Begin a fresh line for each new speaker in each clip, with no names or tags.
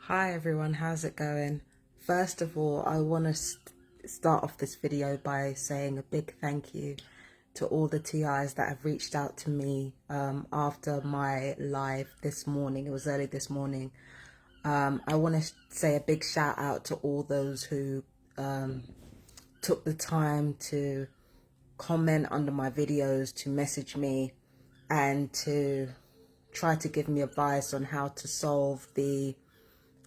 Hi everyone, how's it going? First of all, I want to start off this video by saying a big thank you to all the T.I.s that have reached out to me after my live this morning. It was early this morning. I want to say a big shout out to all those who took the time to comment under my videos, to message me, and to try to give me advice on how to solve the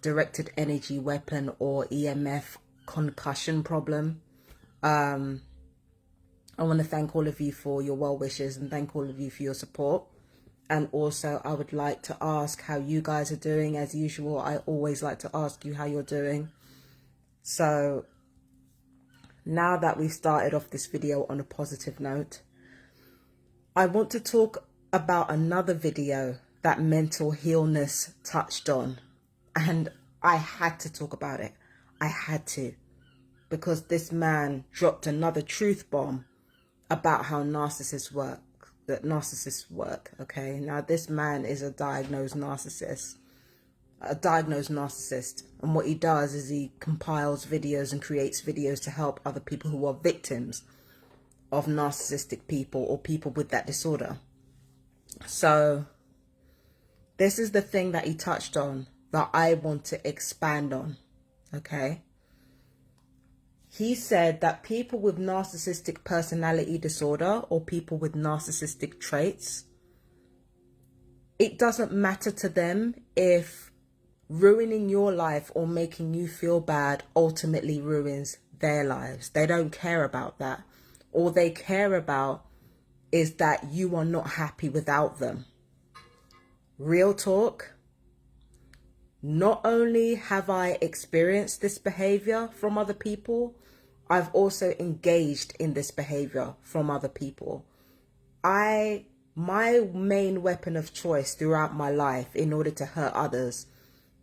directed energy weapon or EMF concussion problem. I want to thank all of you for your well wishes and thank all of you for your support. And also I would like to ask how you guys are doing. As usual, I always like to ask you how you're doing. So now that we've started off this video on a positive note, I want to talk about another video that Mental Healness touched on. And I had to talk about it. I had to. Because this man dropped another truth bomb about how narcissists work. Okay. Now this man is a diagnosed narcissist. And what he does is he compiles videos and creates videos to help other people who are victims of narcissistic people or people with that disorder. So this is the thing that he touched on that I want to expand on, okay? He said that people with narcissistic personality disorder or people with narcissistic traits, it doesn't matter to them if ruining your life or making you feel bad ultimately ruins their lives. They don't care about that. All they care about is that you are not happy without them. Real talk. Not only have I experienced this behavior from other people, I've also engaged in this behavior from other people. My main weapon of choice throughout my life in order to hurt others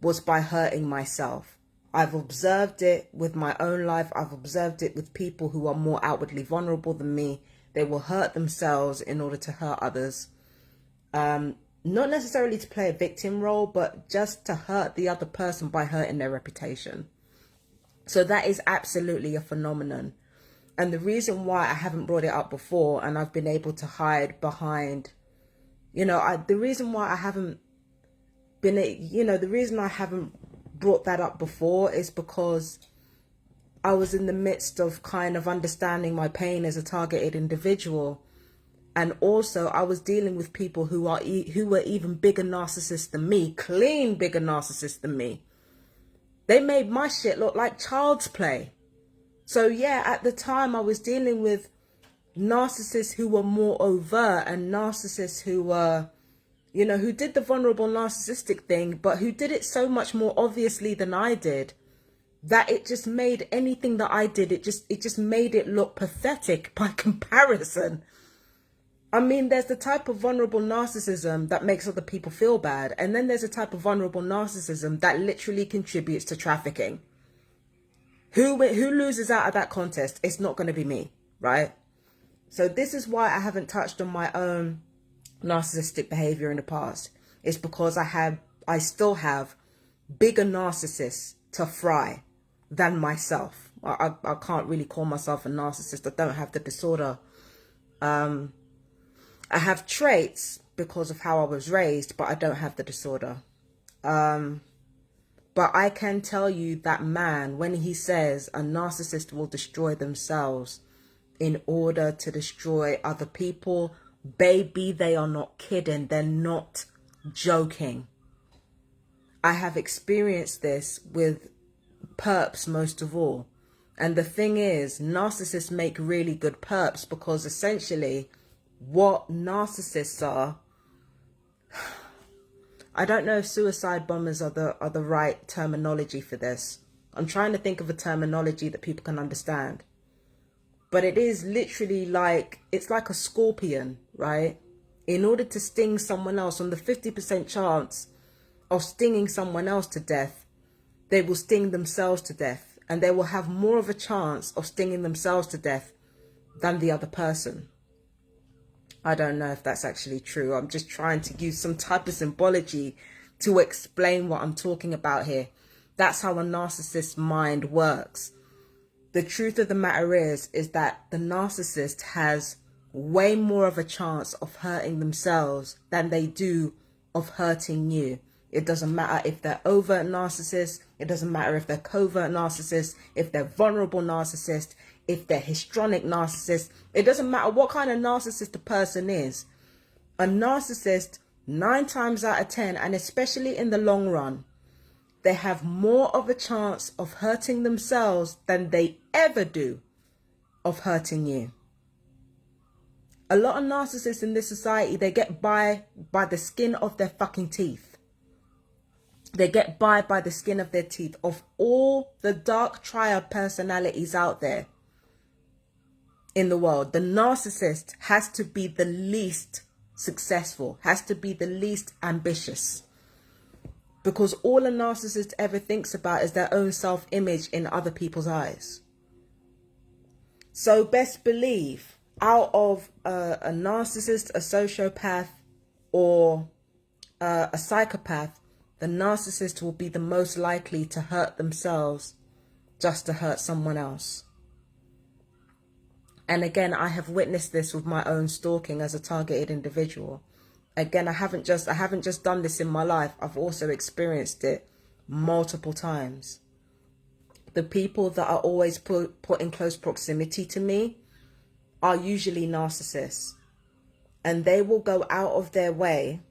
was by hurting myself. I've observed it with my own life. I've observed it with people who are more outwardly vulnerable than me. They will hurt themselves in order to hurt others. Not necessarily to play a victim role, but just to hurt the other person by hurting their reputation. So that is absolutely a phenomenon. And the reason why I haven't brought it up before and I've been able to hide behind, the reason why I haven't the reason I haven't brought that up before is because I was in the midst of kind of understanding my pain as a targeted individual. And also I was dealing with people who were even bigger narcissists than me, clean bigger narcissists than me. They made my shit look like child's play. So yeah, at the time I was dealing with narcissists who were more overt and narcissists who were, who did the vulnerable narcissistic thing, but who did it so much more obviously than I did, that it just made anything that I did, it just made it look pathetic by comparison. I mean, there's the type of vulnerable narcissism that makes other people feel bad. And then there's a type of vulnerable narcissism that literally contributes to trafficking. Who loses out of that contest? It's not going to be me, right? So this is why I haven't touched on my own narcissistic behavior in the past. It's because I still have bigger narcissists to fry than myself. I can't really call myself a narcissist. I don't have the disorder. I have traits because of how I was raised, but I don't have the disorder. But I can tell you that man, when he says a narcissist will destroy themselves in order to destroy other people, baby, they are not kidding. They're not joking. I have experienced this with perps most of all. And the thing is, narcissists make really good perps because essentially what narcissists are, I don't know if suicide bombers are the right terminology for this. I'm trying to think of a terminology that people can understand. But it is literally like, it's like a scorpion, right? In order to sting someone else, on the 50% chance of stinging someone else to death, they will sting themselves to death. And they will have more of a chance of stinging themselves to death than the other person. I don't know if that's actually true. I'm just trying to use some type of symbology to explain what I'm talking about here. That's how a narcissist's mind works. The truth of the matter is that the narcissist has way more of a chance of hurting themselves than they do of hurting you. It doesn't matter if they're overt narcissists. It doesn't matter if they're covert narcissists, if they're vulnerable narcissists, if they're histrionic narcissists. It doesn't matter what kind of narcissist a person is. A narcissist, 9 times out of 10, and especially in the long run, they have more of a chance of hurting themselves than they ever do of hurting you. A lot of narcissists in this society, they get by the skin of their fucking teeth. They get by the skin of their teeth. Of all the dark triad personalities out there in the world, the narcissist has to be the least successful, has to be the least ambitious. Because all a narcissist ever thinks about is their own self-image in other people's eyes. So best believe, out of a narcissist, a sociopath, or a psychopath, the narcissist will be the most likely to hurt themselves just to hurt someone else. And again, I have witnessed this with my own stalking as a targeted individual. Again, I haven't just done this in my life. I've also experienced it multiple times. The people that are always put in close proximity to me are usually narcissists. And they will go out of their way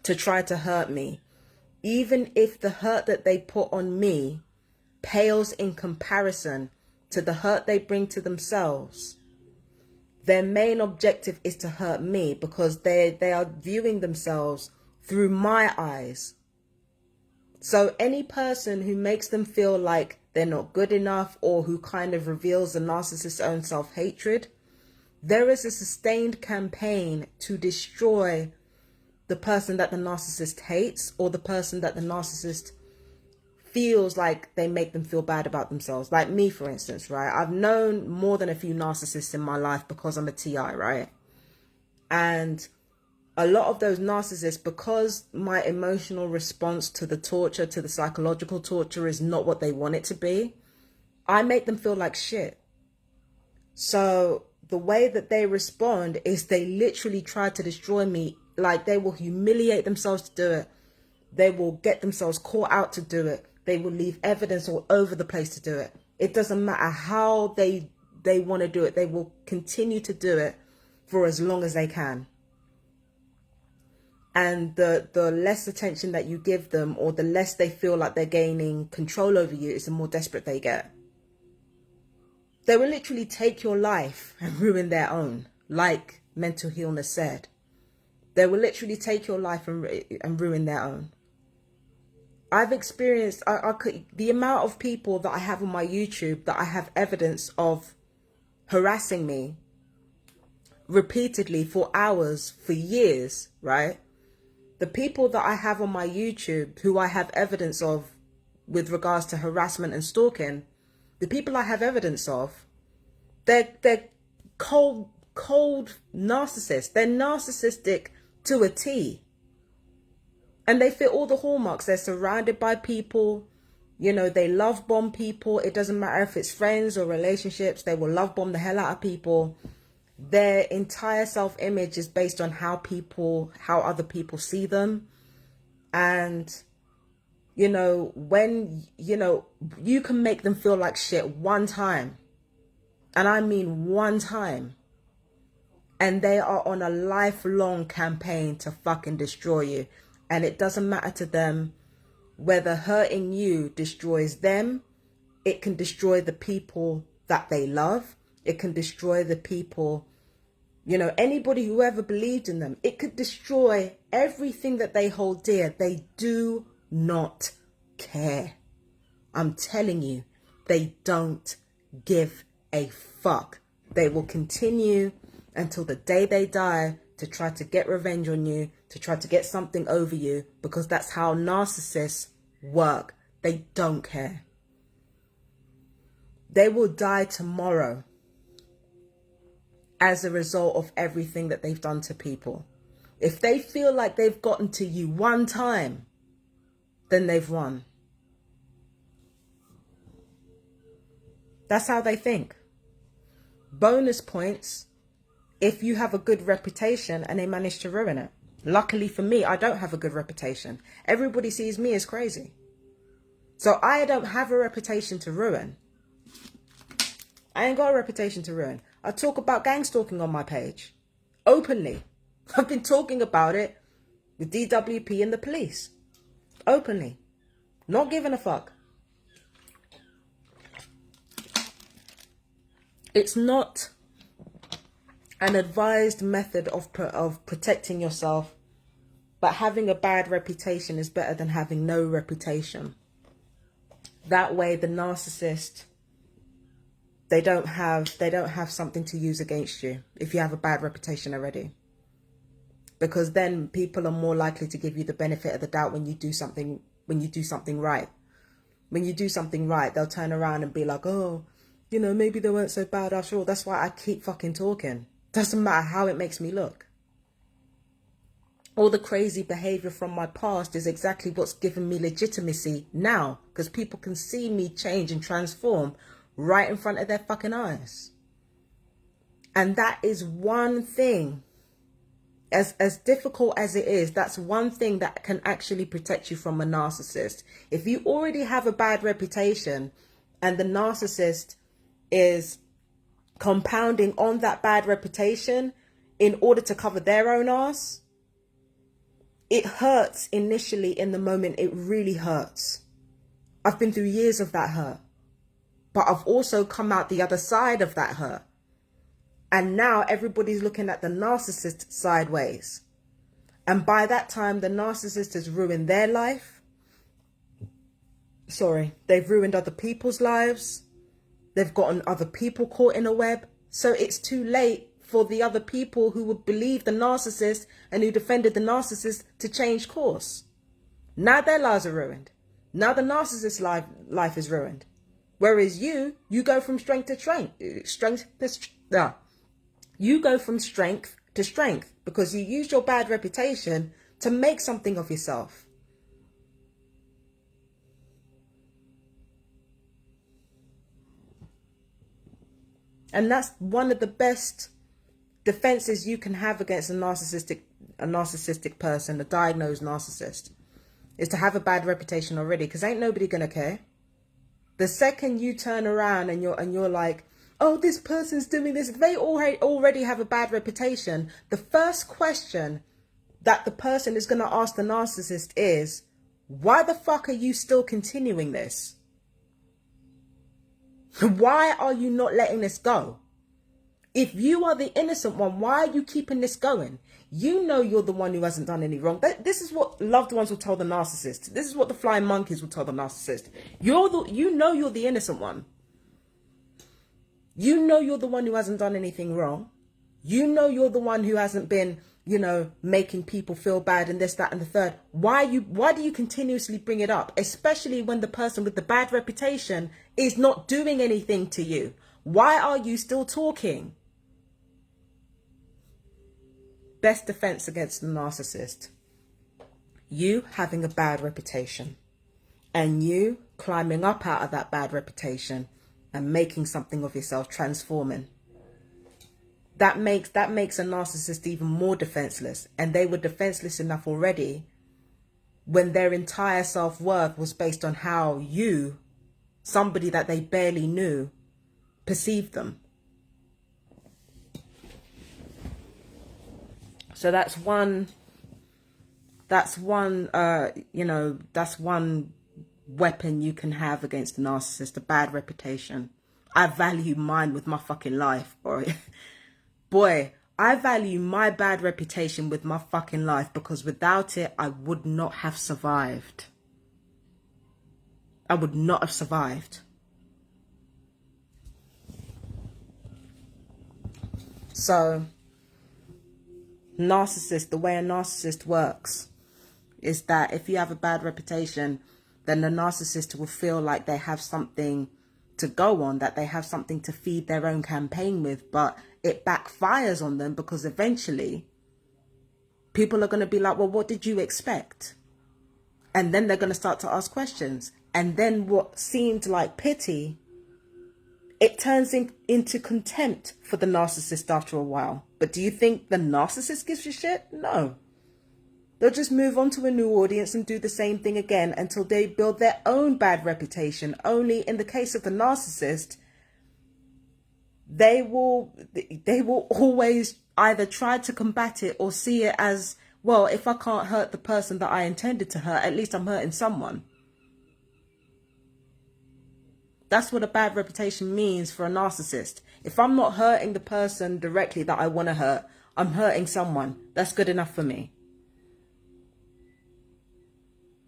to try to hurt me, even if the hurt that they put on me pales in comparison to the hurt they bring to themselves. Their main objective is to hurt me because they are viewing themselves through my eyes. So any person who makes them feel like they're not good enough, or who kind of reveals the narcissist's own self-hatred, there is a sustained campaign to destroy the person that the narcissist hates, or the person that the narcissist feels like they make them feel bad about themselves. Like me, for instance, right? I've known more than a few narcissists in my life because I'm a T.I., right? And a lot of those narcissists, because my emotional response to the torture, to the psychological torture, is not what they want it to be, I make them feel like shit. So the way that they respond is they literally try to destroy me. Like, they will humiliate themselves to do it. They will get themselves caught out to do it. They will leave evidence all over the place to do it. It doesn't matter how they want to do it. They will continue to do it for as long as they can. And the less attention that you give them, or the less they feel like they're gaining control over you, is the more desperate they get. They will literally take your life and ruin their own, like Mental Healness said. They will literally take your life and ruin their own. I've experienced the amount of people that I have on my YouTube that I have evidence of harassing me repeatedly for hours, for years, right? The people that I have on my YouTube who I have evidence of with regards to harassment and stalking, the people I have evidence of, they're cold narcissists. They're narcissistic to a T. And they fit all the hallmarks. They're surrounded by people. You know, they love bomb people. It doesn't matter if it's friends or relationships. They will love bomb the hell out of people. Their entire self-image is based on how other people see them. And, you know, when, you know, you can make them feel like shit one time. And I mean one time. And they are on a lifelong campaign to fucking destroy you. And it doesn't matter to them whether hurting you destroys them. It can destroy the people that they love. It can destroy the people, you know, anybody who ever believed in them. It could destroy everything that they hold dear. They do not care. I'm telling you, they don't give a fuck. They will continue until the day they die to try to get revenge on you, to try to get something over you, because that's how narcissists work. They don't care. They will die tomorrow as a result of everything that they've done to people. If they feel like they've gotten to you one time, then they've won. That's how they think. Bonus points if you have a good reputation and they manage to ruin it. Luckily for me, I don't have a good reputation. Everybody sees me as crazy. So I don't have a reputation to ruin. I ain't got a reputation to ruin. I talk about gang stalking on my page. Openly. I've been talking about it with DWP and the police. Openly. Not giving a fuck. It's not an advised method of protecting yourself, but having a bad reputation is better than having no reputation. That way the narcissist, they don't have something to use against you if you have a bad reputation already. Because then people are more likely to give you the benefit of the doubt when you do something right. When you do something right, they'll turn around and be like, oh, you know, maybe they weren't so bad after all. That's why I keep fucking talking. Doesn't matter how it makes me look. All the crazy behavior from my past is exactly what's given me legitimacy now, because people can see me change and transform right in front of their fucking eyes. And that is one thing, as difficult as it is, that's one thing that can actually protect you from a narcissist. If you already have a bad reputation and the narcissist is compounding on that bad reputation in order to cover their own ass, it hurts initially in the moment. It really hurts. I've been through years of that hurt, but I've also come out the other side of that hurt. And now everybody's looking at the narcissist sideways. And by that time, the narcissist has ruined their life. They've ruined other people's lives. They've gotten other people caught in a web. So it's too late for the other people who would believe the narcissist and who defended the narcissist to change course. Now their lives are ruined. Now the narcissist's life is ruined. Whereas you go from strength to strength. You go from strength to strength because you used your bad reputation to make something of yourself. And that's one of the best defenses you can have against a narcissistic person, a diagnosed narcissist, is to have a bad reputation already, because ain't nobody gonna care. The second you turn around and you're like, oh, this person's doing this, they already have a bad reputation, the first question that the person is gonna ask the narcissist is, why the fuck are you still continuing this? Why are you not letting this go? If you are the innocent one, why are you keeping this going? You know you're the one who hasn't done any wrong. This is what loved ones will tell the narcissist. This is what the flying monkeys will tell the narcissist. You know you're the innocent one. You know you're the one who hasn't done anything wrong. You know you're the one who hasn't been, you know, making people feel bad and this, that, and the third. Why do you continuously bring it up? Especially when the person with the bad reputation is not doing anything to you. Why are you still talking? Best defense against the narcissist. You having a bad reputation. And you climbing up out of that bad reputation and making something of yourself, transforming. That makes a narcissist even more defenseless. And they were defenseless enough already when their entire self-worth was based on how you, somebody that they barely knew, perceived them. So that's one weapon you can have against a narcissist, a bad reputation. I value mine with my fucking life, boy. Boy, I value my bad reputation with my fucking life, because without it, I would not have survived. I would not have survived. So, the way a narcissist works is that if you have a bad reputation, then the narcissist will feel like they have something to go on, that they have something to feed their own campaign with, but it backfires on them, because eventually people are going to be like, well, what did you expect? And then they're going to start to ask questions. And then what seemed like pity it turns into contempt for the narcissist after a while. But do you think the narcissist gives a shit? No. They'll just move on to a new audience and do the same thing again until they build their own bad reputation. Only in the case of the narcissist, they will always either try to combat it or see it as, well, if I can't hurt the person that I intended to hurt, at least I'm hurting someone. That's what a bad reputation means for a narcissist. If I'm not hurting the person directly that I want to hurt, I'm hurting someone. That's good enough for me.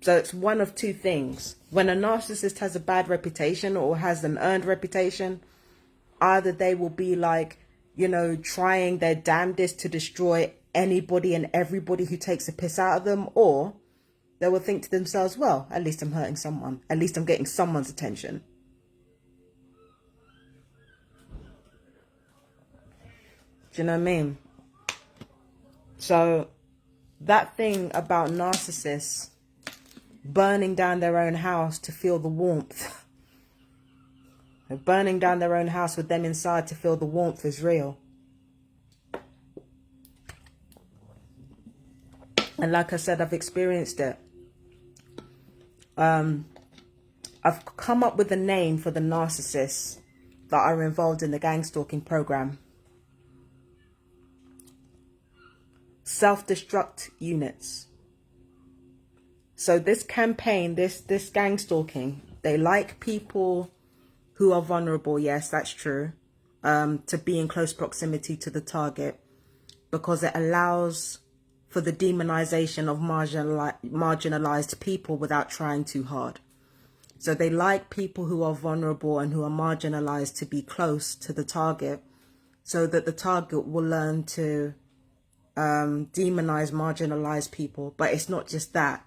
So it's one of two things. When a narcissist has a bad reputation or has an earned reputation, either they will be like, you know, trying their damnedest to destroy anybody and everybody who takes a piss out of them, or they will think to themselves, well, at least I'm hurting someone. At least I'm getting someone's attention. Do you know what I mean? So that thing about narcissists burning down their own house to feel the warmth, burning down their own house with them inside to feel the warmth, is real. And like I said, I've experienced it. I've come up with a name for the narcissists that are involved in the gang stalking program. Self-destruct units. So this campaign, this gang stalking, they like people who are vulnerable. Yes, that's true. To be in close proximity to the target, because it allows for the demonization of marginalized people without trying too hard. So they like people who are vulnerable and who are marginalized to be close to the target, so that the target will learn to demonize marginalized people. But it's not just that.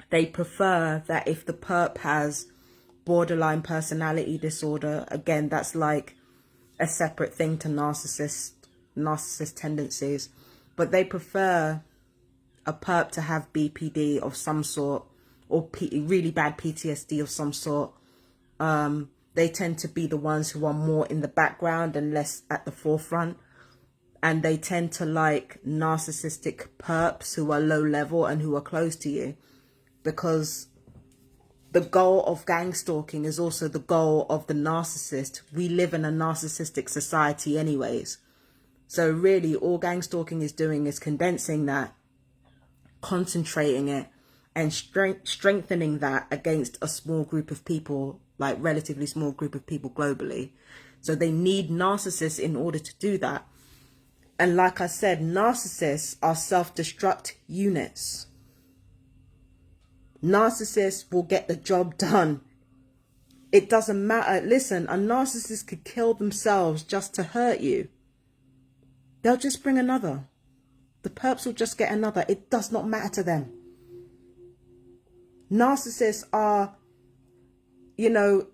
They prefer that if the perp has borderline personality disorder, again, that's like a separate thing to narcissist tendencies, but they prefer a perp to have BPD of some sort, or really bad PTSD of some sort. They tend to be the ones who are more in the background and less at the forefront. And they tend to like narcissistic perps who are low level and who are close to you, because the goal of gang stalking is also the goal of the narcissist. We live in a narcissistic society anyways. So really all gang stalking is doing is condensing that, concentrating it, and strengthening that against a small group of people, like relatively small group of people globally. So they need narcissists in order to do that. And like I said, narcissists are self-destruct units. Narcissists will get the job done. It doesn't matter. Listen, a narcissist could kill themselves just to hurt you. They'll just bring another. The perps will just get another. It does not matter to them. Narcissists are, you know,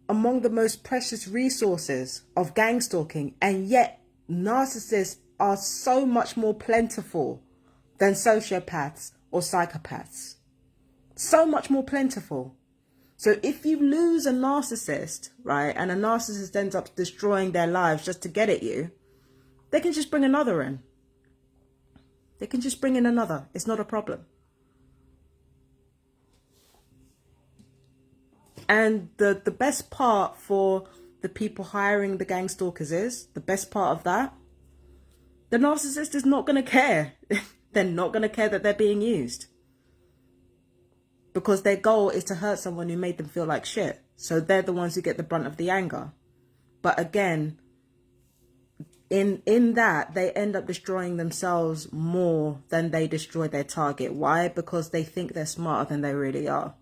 among the most precious resources of gang stalking. And yet narcissists are so much more plentiful than sociopaths or psychopaths. So much more plentiful. So if you lose a narcissist, right, and a narcissist ends up destroying their lives just to get at you, they can just bring another in. They can just bring in another. It's not a problem. And the best part for the people hiring the gang stalkers is, the best part of that, the narcissist is not going to care. They're not going to care that they're being used. Because their goal is to hurt someone who made them feel like shit. So they're the ones who get the brunt of the anger. But again, in that, they end up destroying themselves more than they destroy their target. Why? Because they think they're smarter than they really are.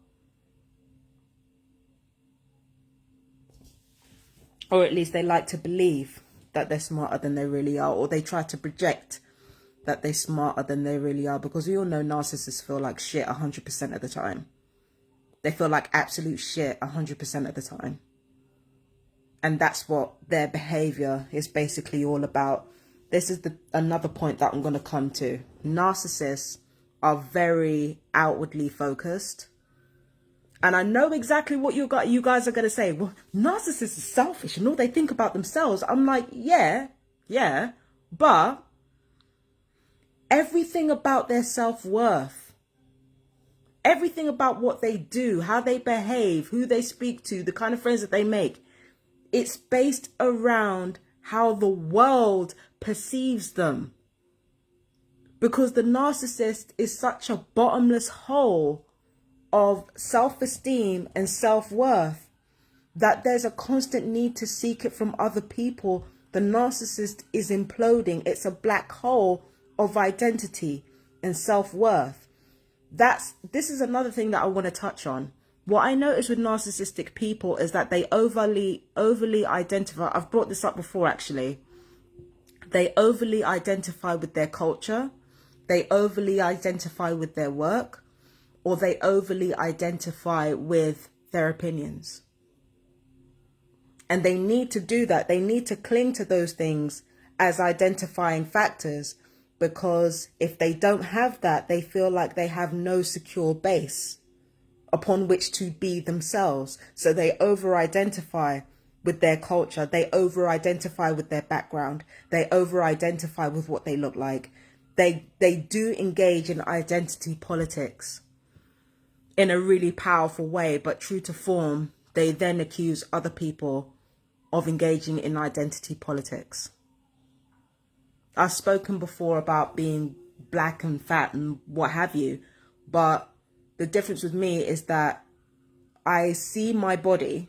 Or at least they like to believe that they're smarter than they really are. Or they try to project that they're smarter than they really are, because we all know narcissists feel like shit 100% of the time. They feel like absolute shit 100% of the time. And that's what their behavior is basically all about. This is another point that I'm going to come to. Narcissists are very outwardly focused And I know exactly what you guys are going to say. Well, narcissists are selfish and all they think about themselves. I'm like, yeah, but everything about their self-worth, everything about what they do, how they behave, who they speak to, the kind of friends that they make, it's based around how the world perceives them. Because the narcissist is such a bottomless hole of self-esteem and self-worth that there's a constant need to seek it from other people. The narcissist is imploding. It's a black hole of identity and self-worth. This is another thing that I want to touch on. What I notice with narcissistic people is that they overly identify. I've brought this up before, actually. They overly identify with their culture. They overly identify with their work, or they overly identify with their opinions. And they need to do that. They need to cling to those things as identifying factors, because if they don't have that, they feel like they have no secure base upon which to be themselves. So they over-identify with their culture. They over-identify with their background. They over-identify with what they look like. They do engage in identity politics in a really powerful way, but true to form, they then accuse other people of engaging in identity politics. I've spoken before about being black and fat and what have you, but the difference with me is that I see my body,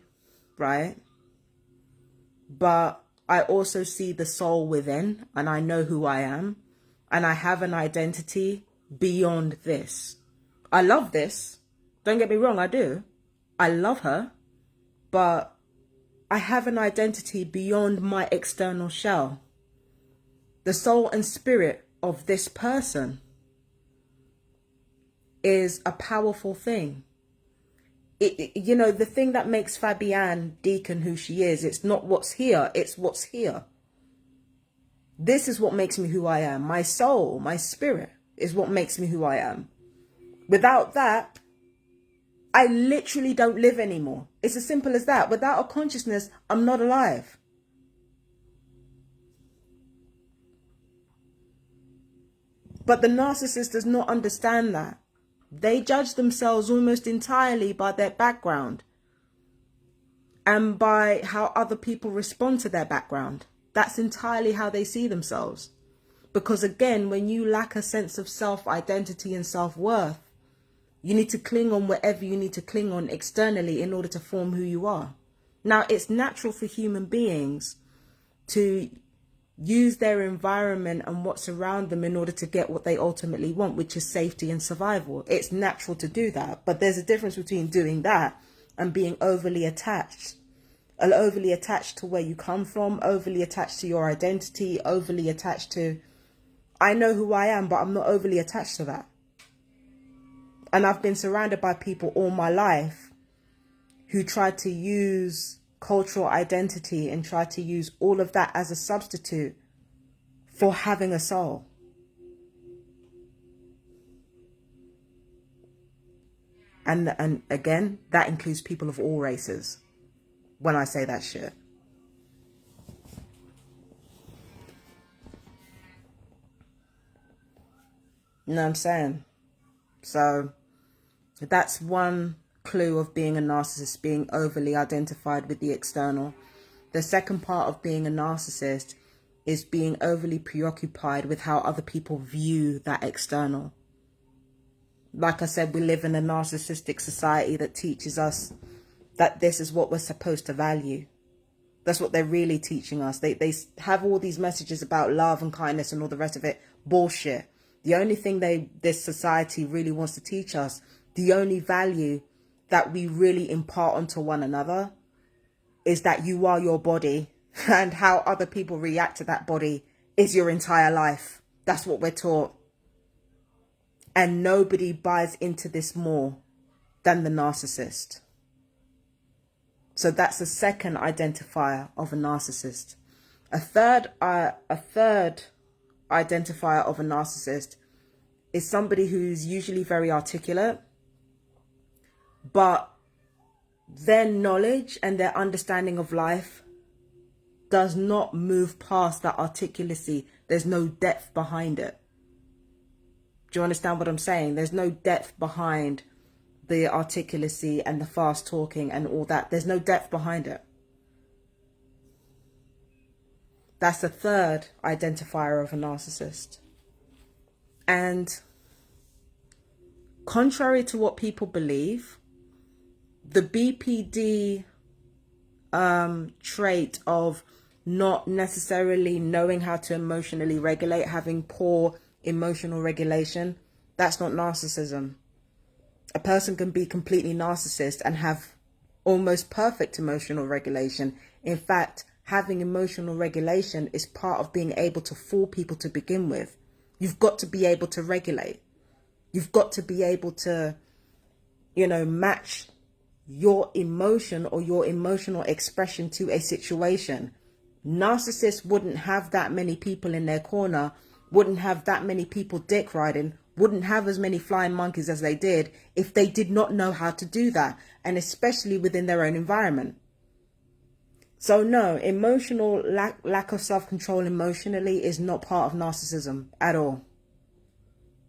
right? But I also see the soul within, and I know who I am, and I have an identity beyond this. I love this. Don't get me wrong, I do. I love her, but I have an identity beyond my external shell. The soul and spirit of this person is a powerful thing. You know, the thing that makes Fabienne Deacon who she is, it's not what's here, it's what's here. This is what makes me who I am. My soul, my spirit is what makes me who I am. Without that, I literally don't live anymore. It's as simple as that. Without a consciousness, I'm not alive. But the narcissist does not understand that. They judge themselves almost entirely by their background and by how other people respond to their background. That's entirely how they see themselves. Because again, when you lack a sense of self-identity and self-worth, you need to cling on whatever you need to cling on externally in order to form who you are. Now, it's natural for human beings to use their environment and what's around them in order to get what they ultimately want, which is safety and survival. It's natural to do that. But there's a difference between doing that and being overly attached. Overly attached to where you come from, overly attached to your identity, overly attached to, I know who I am, but I'm not overly attached to that. And I've been surrounded by people all my life who tried to use cultural identity and tried to use all of that as a substitute for having a soul. And again, that includes people of all races when I say that shit. You know what I'm saying? So that's one clue of being a narcissist, being overly identified with the external. The second part of being a narcissist is being overly preoccupied with how other people view that external. Like I said, we live in a narcissistic society that teaches us that this is what we're supposed to value. That's what they're really teaching us. They have all these messages about love and kindness and all the rest of it. Bullshit. The only thing this society really wants to teach us, the only value that we really impart onto one another, is that you are your body, and how other people react to that body is your entire life. That's what we're taught. And nobody buys into this more than the narcissist. So that's the second identifier of a narcissist. A third identifier of a narcissist is somebody who's usually very articulate, but their knowledge and their understanding of life does not move past that articulacy. There's no depth behind it. Do you understand what I'm saying? There's no depth behind the articulacy and the fast talking and all that. There's no depth behind it. That's the third identifier of a narcissist. And contrary to what people believe, the BPD trait of not necessarily knowing how to emotionally regulate, having poor emotional regulation, that's not narcissism. A person can be completely narcissist and have almost perfect emotional regulation. In fact, having emotional regulation is part of being able to fool people to begin with. You've got to be able to regulate. You've got to be able to, match your emotion or your emotional expression to a situation. Narcissists wouldn't have that many people in their corner, wouldn't have that many people dick riding, wouldn't have as many flying monkeys as they did if they did not know how to do that, and especially within their own environment. So no, emotional lack of self-control emotionally is not part of narcissism at all.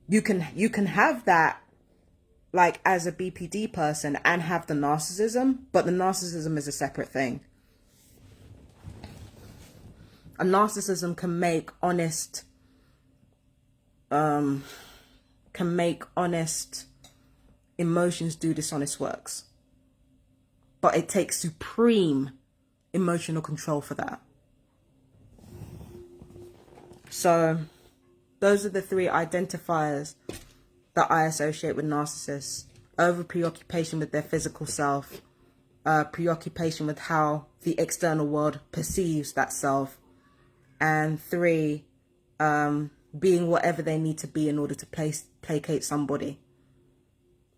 You can have that like as a BPD person and have the narcissism, but the narcissism is a separate thing. A narcissism can make honest emotions do dishonest works. But it takes supreme emotional control for that. So those are the three identifiers that I associate with narcissists. Over preoccupation with their physical self, preoccupation with how the external world perceives that self, and 3, being whatever they need to be in order to placate somebody.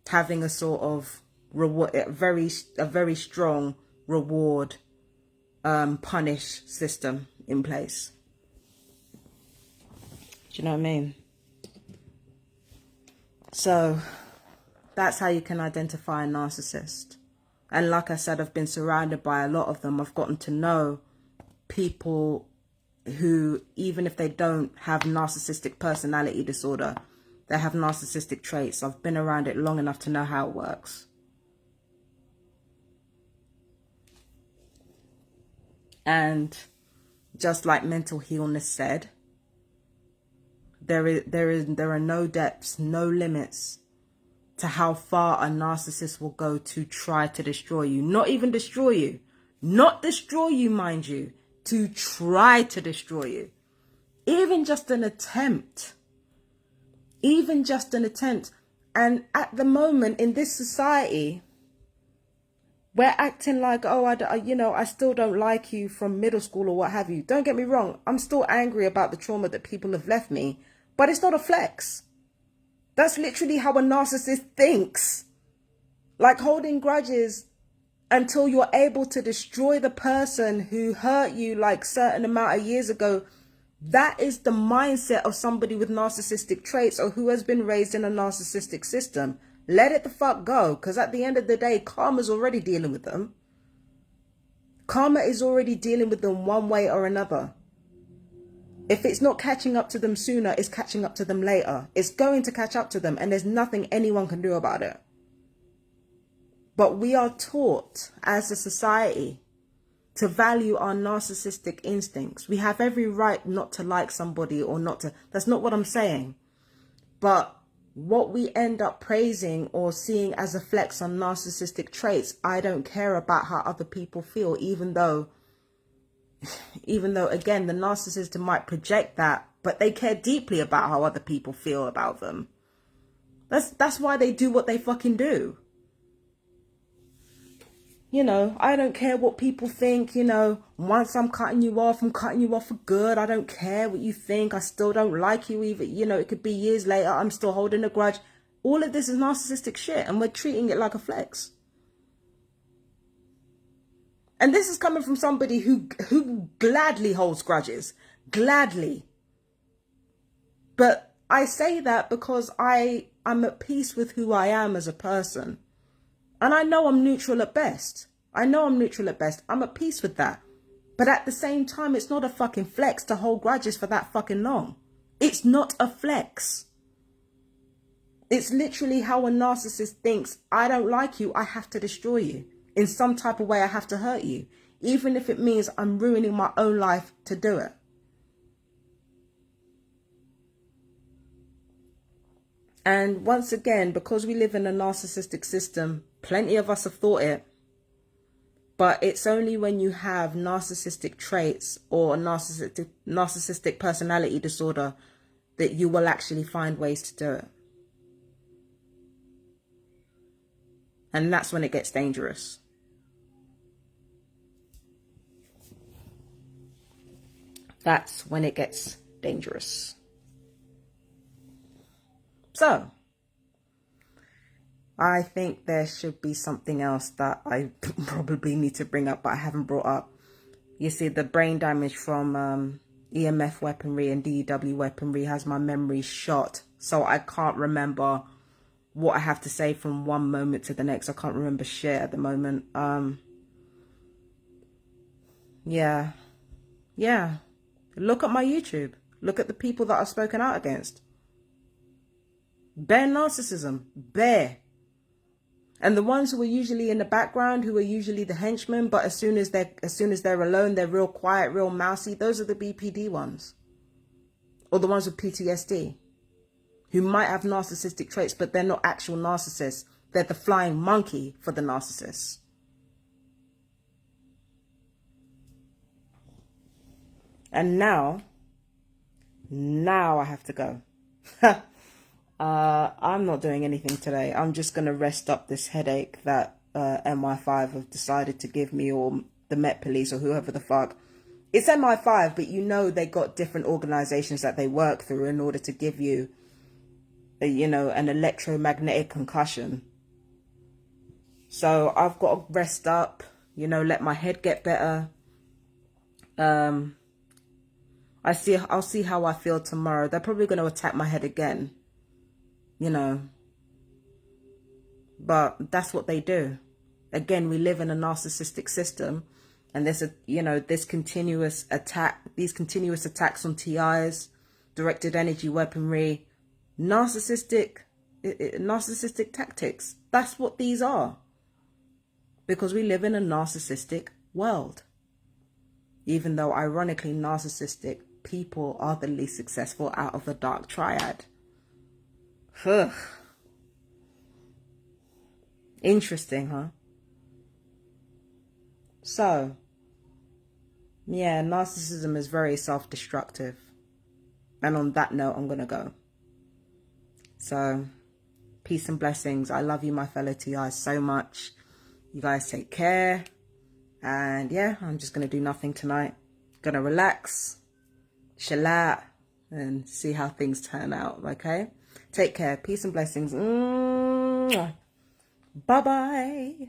Having a sort of reward, a very strong reward, punish system in place. Do you know what I mean? So that's how you can identify a narcissist. And like I said, I've been surrounded by a lot of them. I've gotten to know people who, even if they don't have narcissistic personality disorder, they have narcissistic traits. I've been around it long enough to know how it works. And just like mental Healness said, there are no depths, no limits to how far a narcissist will go to try to destroy you. Not even destroy you. Not destroy you, mind you. To try to destroy you. Even just an attempt. Even just an attempt. And at the moment in this society, we're acting like, oh, I still don't like you from middle school or what have you. Don't get me wrong. I'm still angry about the trauma that people have left me. But it's not a flex. That's literally how a narcissist thinks. Like holding grudges until you're able to destroy the person who hurt you like certain amount of years ago. That is the mindset of somebody with narcissistic traits or who has been raised in a narcissistic system. Let it the fuck go. Because at the end of the day, karma's already dealing with them. Karma is already dealing with them one way or another. If it's not catching up to them sooner, it's catching up to them later. It's going to catch up to them, and there's nothing anyone can do about it. But we are taught as a society to value our narcissistic instincts. We have every right not to like somebody or not to... That's not what I'm saying. But what we end up praising or seeing as a flex on narcissistic traits, I don't care about how other people feel, even though, again, the narcissist might project that, but they care deeply about how other people feel about them. That's why they do what they fucking do. I don't care what people think, once I'm cutting you off for good. I don't care what you think. I still don't like you even, it could be years later. I'm still holding a grudge. All of this is narcissistic shit, and we're treating it like a flex. And this is coming from somebody who gladly holds grudges. Gladly. But I say that because I'm at peace with who I am as a person. And I know I'm neutral at best. I know I'm neutral at best. I'm at peace with that. But at the same time, it's not a fucking flex to hold grudges for that fucking long. It's not a flex. It's literally how a narcissist thinks. I don't like you, I have to destroy you. In some type of way, I have to hurt you. Even if it means I'm ruining my own life to do it. And once again, because we live in a narcissistic system, plenty of us have thought it. But it's only when you have narcissistic traits or a narcissistic personality disorder that you will actually find ways to do it. And that's when it gets dangerous. That's when it gets dangerous. So, I think there should be something else that I probably need to bring up, but I haven't brought up. You see, the brain damage from EMF weaponry and DEW weaponry has my memory shot. So I can't remember what I have to say from one moment to the next. I can't remember shit at the moment. Yeah. Look at my YouTube. Look at the people that I've spoken out against. Bare narcissism. Bare. And the ones who are usually in the background, who are usually the henchmen, but as soon as they're alone, they're real quiet, real mousy. Those are the BPD ones. Or the ones with PTSD. Who might have narcissistic traits, but they're not actual narcissists. They're the flying monkey for the narcissists. And now I have to go. I'm not doing anything today. I'm just going to rest up this headache that MI5 have decided to give me, or the Met Police, or whoever the fuck. It's MI5, but you know they got different organizations that they work through in order to give you, you know, an electromagnetic concussion. So I've got to rest up, you know, let my head get better. I'll see how I feel tomorrow. They're probably going to attack my head again, you know. But that's what they do. Again, we live in a narcissistic system, and there's these continuous attacks on T.I.s, directed energy weaponry, narcissistic tactics. That's what these are. Because we live in a narcissistic world. Even though, ironically, narcissistic people are the least successful out of the dark triad. Ugh. Interesting, huh? So, yeah, narcissism is very self-destructive. And on that note, I'm going to go. So, peace and blessings. I love you, my fellow T.I.s, so much. You guys take care. And yeah, I'm just going to do nothing tonight. Gonna relax, chill out, and see how things turn out, okay? Take care. Peace and blessings. Bye-bye.